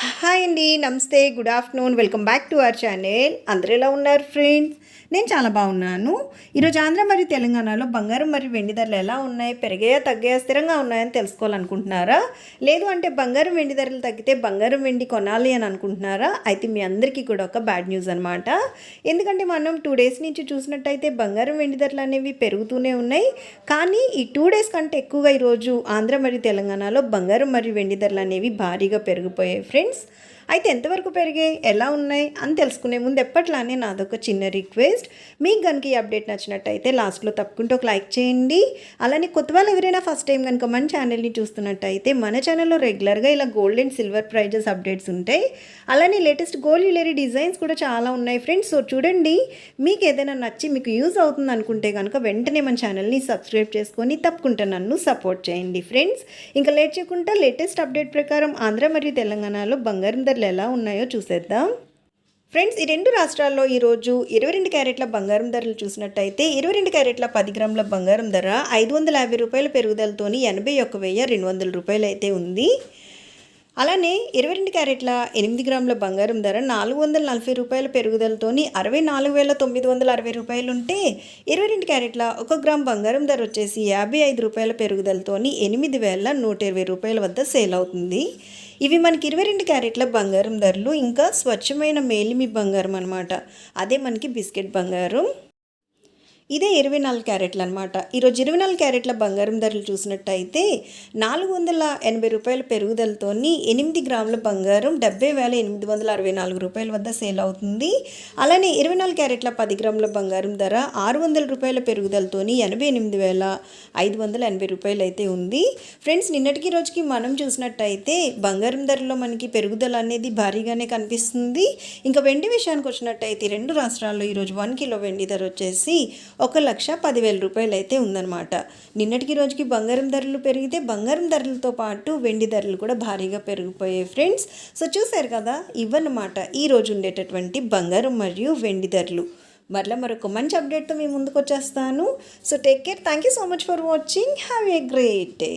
Hi అండి, నమస్తే, good afternoon. Welcome back to our channel. అందరూ ఎలా ఉన్నారు ఫ్రెండ్స్? నేను చాలా బాగున్నాను. ఈరోజు ఆంధ్ర మరియు తెలంగాణలో బంగారం మరియు వెండి ధరలు ఎలా ఉన్నాయి, పెరిగాయా తగ్గాయా, స్థిరంగా ఉన్నాయని తెలుసుకోవాలనుకుంటున్నారా? లేదు అంటే బంగారం వెండి ధరలు తగ్గితే బంగారం వెండి కొనాలి అని అనుకుంటున్నారా? అయితే మీ అందరికీ కూడా ఒక బ్యాడ్ న్యూస్ అనమాట. ఎందుకంటే మనం 2 డేస్ నుంచి చూసినట్టయితే బంగారం వెండి ధరలు అనేవి పెరుగుతూనే ఉన్నాయి. కానీ ఈ 2 డేస్ కంటే ఎక్కువగా ఈరోజు ఆంధ్ర మరియు తెలంగాణలో బంగారం మరియు వెండి ధరలు అనేవి భారీగా పెరిగిపోయాయి ఫ్రెండ్స్. అయితే ఎంతవరకు పెరిగాయి, ఎలా ఉన్నాయి అని తెలుసుకునే ముందు ఎప్పట్లానే నాదొక చిన్న రిక్వెస్ట్. మీకు కనుక ఈ అప్డేట్ నచ్చినట్టయితే లాస్ట్లో తప్పకుండా ఒక లైక్ చేయండి. అలానే కొత్త వాళ్ళు ఎవరైనా ఫస్ట్ టైం కనుక మన ఛానల్ని చూస్తున్నట్టయితే మన ఛానల్లో రెగ్యులర్గా ఇలా gold and silver prices updates ఉంటాయి. అలానే లేటెస్ట్ గోల్డ్ జ్యువెలరీ డిజైన్స్ కూడా చాలా ఉన్నాయి ఫ్రెండ్స్. సో చూడండి, మీకు ఏదైనా నచ్చి మీకు యూజ్ అవుతుంది అనుకుంటే కనుక వెంటనే మన ఛానల్ని సబ్స్క్రైబ్ చేసుకొని తప్పకుండా నన్ను సపోర్ట్ చేయండి ఫ్రెండ్స్. ఇంకా లేట్ చేయకుండా లేటెస్ట్ అప్డేట్ ప్రకారం ఆంధ్ర మరియు తెలంగాణలో బంగారం ధరలు ఎలా ఉన్నాయో చూసేద్దాం ఫ్రెండ్స్. ఈ 2 రాష్ట్రాల్లో ఈరోజు 22 క్యారెట్ల బంగారం ధరలు చూసినట్టయితే 22 క్యారెట్ల 10 గ్రాముల బంగారం ధర 550 రూపాయల పెరుగుదలతోని 81,200 రూపాయలు అయితే ఉంది. అలానే 22 క్యారెట్ల 8 గ్రాముల బంగారం ధర 440 రూపాయల పెరుగుదలతోని 64,960 రూపాయలు ఉంటే 22 క్యారెట్ల 1 గ్రామ్ బంగారం ధర వచ్చేసి 55 రూపాయల పెరుగుదలతోని 8,120 రూపాయల వద్ద సేల్ అవుతుంది. ఇవి మనకి 22 క్యారెట్ల బంగారం ధరలు. ఇంకా స్వచ్ఛమైన మేలిమి బంగారం అనమాట, అదే మనకి బిస్కెట్ బంగారం. ఇదే 24 క్యారెట్లు అనమాట. ఈరోజు 24 క్యారెట్ల బంగారం ధరలు చూసినట్టయితే 480 రూపాయల పెరుగుదలతోని 8 గ్రాముల బంగారం 70,864 రూపాయల వద్ద సేల్ అవుతుంది. అలానే 24 క్యారెట్ల 10 గ్రాముల బంగారం ధర 600 రూపాయల పెరుగుదలతోని 88,580 రూపాయలు అయితే ఉంది. ఫ్రెండ్స్, నిన్నటికి రోజుకి మనం చూసినట్టయితే బంగారం ధరలో మనకి పెరుగుదల అనేది భారీగానే కనిపిస్తుంది. ఇంకా వెండి విషయానికి వచ్చినట్టయితే 2 రాష్ట్రాల్లో ఈరోజు 1 కిలో వెండి ధర వచ్చేసి 1,10,000 రూపాయలు అయితే ఉందన్నమాట. నిన్నటికి రోజుకి బంగారం ధరలు పెరిగితే బంగారం ధరలతో పాటు వెండి ధరలు కూడా భారీగా పెరిగిపోయాయి ఫ్రెండ్స్. సో చూసారు కదా, ఇవన్నమాట ఈరోజు ఉండేటటువంటి బంగారం మరియు వెండి ధరలు. మరలా మరొక మంచి అప్డేట్తో మీ ముందుకు వచ్చేస్తాను. So take care. Thank you so much for watching. Have a great day.